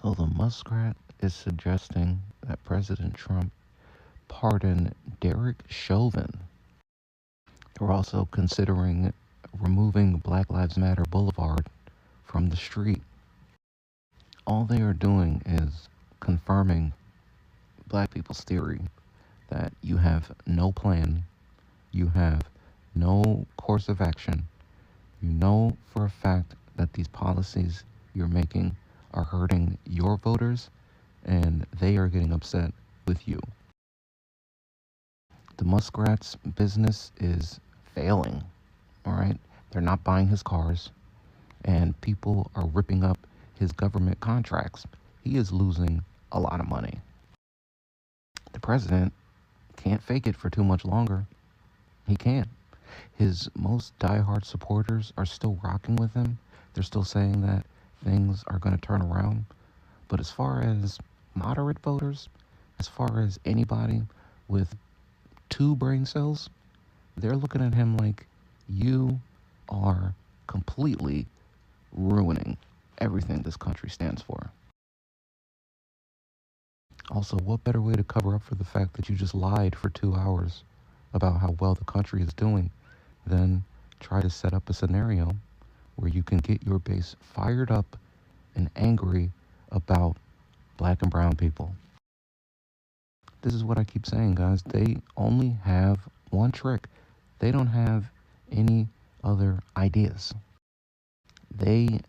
So the Muskrat is suggesting that President Trump pardon Derek Chauvin. They're also considering removing Black Lives Matter Boulevard from the street. All they are doing is confirming black people's theory that you have no plan, you have no course of action, you know for a fact that these policies you're making are hurting your voters and they are getting upset with you. The Muskrat's business is failing, all right? They're not buying his cars, and people are ripping up his government contracts. He is losing a lot of money. The president can't fake it for too much longer. He can't. His most diehard supporters are still rocking with him. They're still saying that things are going to turn around. But as far as moderate voters, as far as anybody with two brain cells, they're looking at him like, you are completely ruining everything this country stands for. Also, what better way to cover up for the fact that you just lied for 2 hours about how well the country is doing than try to set up a scenario where you can get your base fired up and angry about black and brown people. This is what I keep saying, guys. They only have one trick. They don't have any other ideas. They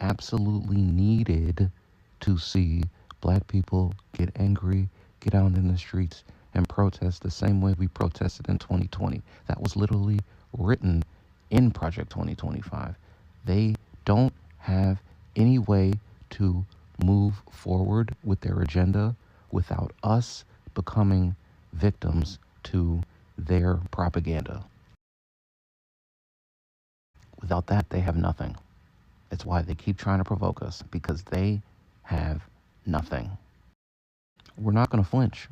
absolutely needed to see black people get angry, get out in the streets, and protest the same way we protested in 2020. That was literally written in Project 2025. They don't have any way to move forward with their agenda without us becoming victims to their propaganda. Without that, they have nothing. It's why they keep trying to provoke us, because they have nothing. We're not going to flinch.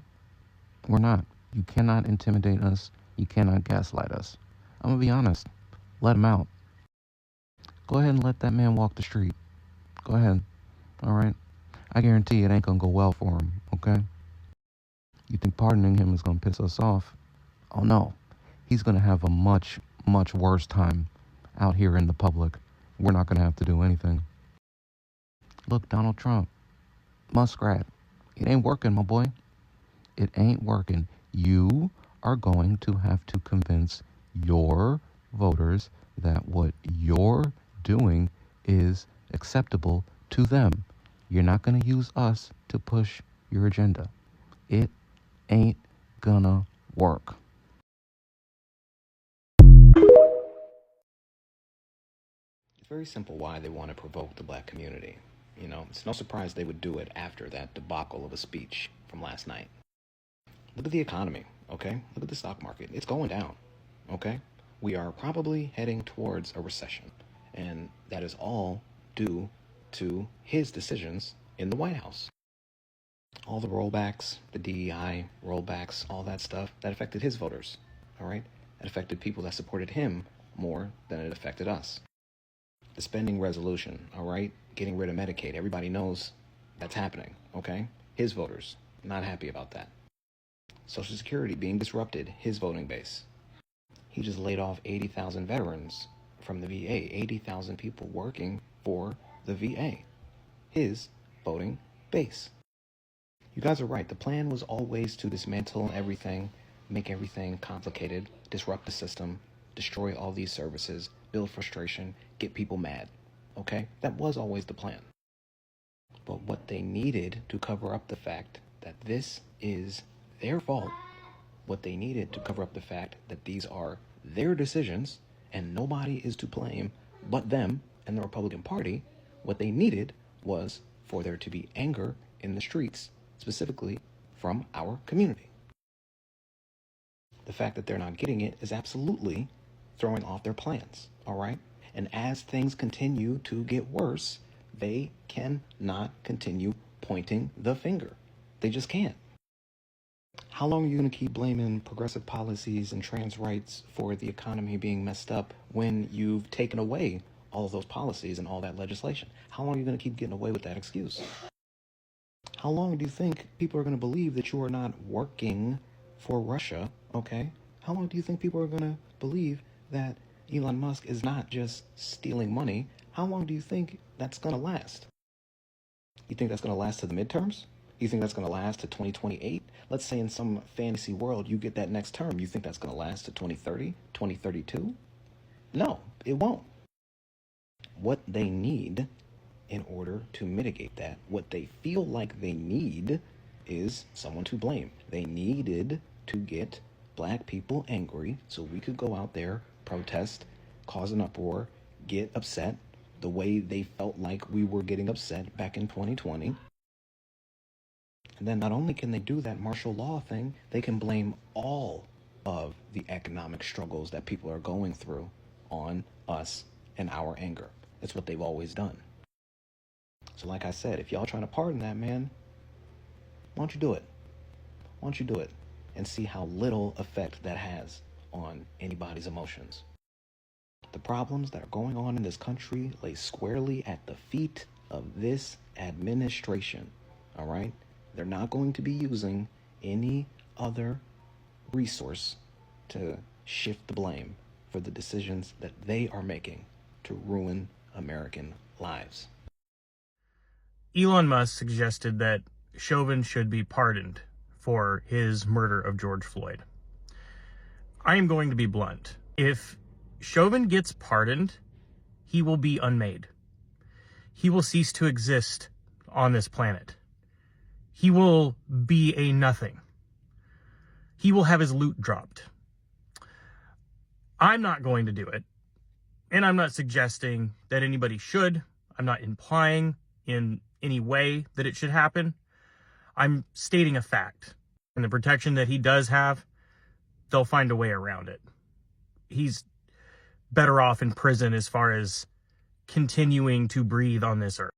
We're not. You cannot intimidate us. You cannot gaslight us. I'm going to be honest. Let him out. Go ahead and let that man walk the street. Go ahead. All right? I guarantee it ain't going to go well for him, okay? You think pardoning him is going to piss us off? Oh, no. He's going to have a much, much worse time out here in the public. We're not going to have to do anything. Look, Donald Trump, Muskrat, it ain't working, my boy. It ain't working. You are going to have to convince your voters that what you're doing is acceptable to them. You're not going to use us to push your agenda. It ain't gonna work. It's very simple why they want to provoke the black community. You know, it's no surprise they would do it after that debacle of a speech from last night. Look at the economy, okay? Look at the stock market. It's going down, okay? We are probably heading towards a recession, and that is all due to his decisions in the White House. All the rollbacks, the DEI rollbacks, all that stuff, that affected his voters, all right? It affected people that supported him more than it affected us. The spending resolution, all right? Getting rid of Medicaid. Everybody knows that's happening, okay? His voters, not happy about that. Social Security being disrupted, his voting base. He just laid off 80,000 veterans from the VA, 80,000 people working for the VA, his voting base. You guys are right. The plan was always to dismantle everything, make everything complicated, disrupt the system, destroy all these services, build frustration, get people mad. Okay? That was always the plan. But what they needed to cover up the fact that this is their fault, what they needed to cover up the fact that these are their decisions and nobody is to blame but them and the Republican Party, what they needed was for there to be anger in the streets, specifically from our community. The fact that they're not getting it is absolutely throwing off their plans, all right? And as things continue to get worse, they cannot continue pointing the finger. They just can't. How long are you going to keep blaming progressive policies and trans rights for the economy being messed up when you've taken away all of those policies and all that legislation? How long are you going to keep getting away with that excuse? How long do you think people are going to believe that you are not working for Russia, okay? How long do you think people are going to believe that Elon Musk is not just stealing money? How long do you think that's going to last? You think that's going to last to the midterms? You think that's going to last to 2028? Let's say in some fantasy world you get that next term. You think that's going to last to 2030, 2032? No, it won't. What they need in order to mitigate that, what they feel like they need, is someone to blame. They needed to get black people angry so we could go out there, protest, cause an uproar, get upset the way they felt like we were getting upset back in 2020. And then not only can they do that martial law thing, they can blame all of the economic struggles that people are going through on us and our anger. That's what they've always done. So like I said, if y'all trying to pardon that man, why don't you do it? Why don't you do it and see how little effect that has on anybody's emotions? The problems that are going on in this country lay squarely at the feet of this administration, all right? They're not going to be using any other resource to shift the blame for the decisions that they are making to ruin American lives. Elon Musk suggested that Chauvin should be pardoned for his murder of George Floyd. I am going to be blunt. If Chauvin gets pardoned, he will be unmade. He will cease to exist on this planet. He will be a nothing. He will have his loot dropped. I'm not going to do it, and I'm not suggesting that anybody should. I'm not implying in any way that it should happen. I'm stating a fact. And the protection that he does have, they'll find a way around it. He's better off in prison as far as continuing to breathe on this earth.